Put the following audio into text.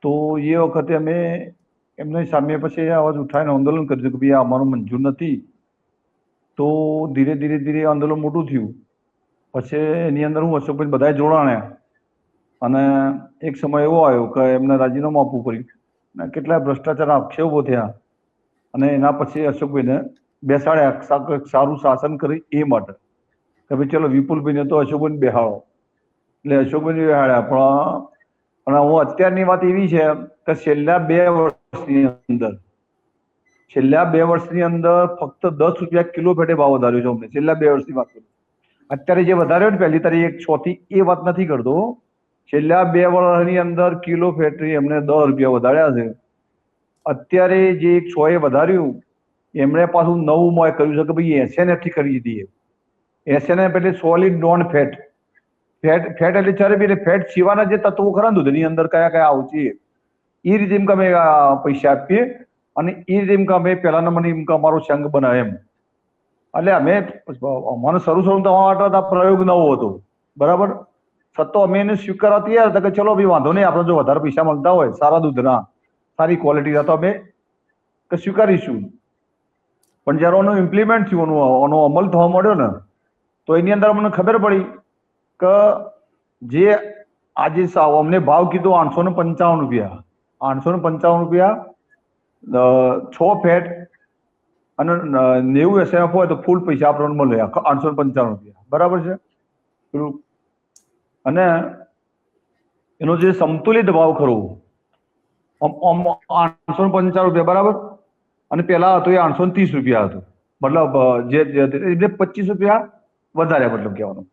તો એ વખતે અમે એમની સામે પછી અવાજ ઉઠાવીને આંદોલન કર્યું કે ભાઈ આ અમારું મંજૂર નથી. તો ધીરે ધીરે ધીરે આંદોલન મોટું થયું. પછી એની અંદર હું અશોકભાઈ બધા જોડાણ્યા અને એક સમય એવો આવ્યો કે એમને રાજીનામું આપવું પડ્યું. કેટલાય ભ્રષ્ટાચાર આક્ષેપો થયા અને એના પછી અશોકભાઈને બેસાડ્યા સારું શાસન કરી એ માટે કે ભાઈ ચલો વિપુલભાઈને તો અશોકભાઈને બેહાડો. એટલે અશોકભાઈને બેહાડ્યા. પણ હું અત્યારની વાત એવી છે કે છેલ્લા 2 વર્ષની અંદર ફક્ત 10 રૂપિયા કિલો ફેટે ભાવ વધાર્યો છે અમને. છેલ્લા 2 વર્ષની વાત કરું. અત્યારે જે વધાર્યો ને પહેલી તારીખ 1 6 થી એ વાત નથી કરતો. છેલ્લા 2 વર્ષની અંદર કિલો ફેટરી એમને 10 રૂપિયા વધાર્યા છે. અત્યારે જે 1 6 એ વધાર્યું એમણે પાછું નવું કર્યું છે કે ભાઈ SNF થી કરી દઈએ. SNF એટલે સોલિડ નોન ફેટ. ફેટ એટલે ચરબી એટલે ફેટ સિવાયના જે તત્વો ખરા દૂધની અંદર કયા કયા આવશે એ રીતે એમ કે અમે પૈસા આપીએ અને એ રીતે એમ કે અમે પહેલા નંબરની એમ કે અમારો સંઘ બનાવે એમ. એટલે અમે અમારો શરૂ તમારા માટે પ્રયોગ નવો હતો. બરાબર. છતાં અમે એને સ્વીકારવા તૈયાર હતા કે ચલો ભાઈ વાંધો નહીં, આપણે જો વધારે પૈસા મળતા હોય સારા દૂધના સારી ક્વોલિટીના તો અમે સ્વીકારીશું. પણ જયારે આનું ઇમ્પ્લિમેન્ટ થયું, આનો અમલ થવા માંડ્યો ને તો એની અંદર અમને ખબર પડી કે જે આજે અમને ભાવ કીધો 855 રૂપિયા, 855 રૂપિયા 6 ફેટ અને 90 SNF હોય તો ફૂલ પૈસા આપણને મળે 855 રૂપિયા. બરાબર છે. અને એનો જે સંતુલિત ભાવ ખરો 855 રૂપિયા. બરાબર. અને પેલા હતો એ 830 રૂપિયા હતો. મતલબ જે 25 રૂપિયા વધારે મતલબ કહેવાનું.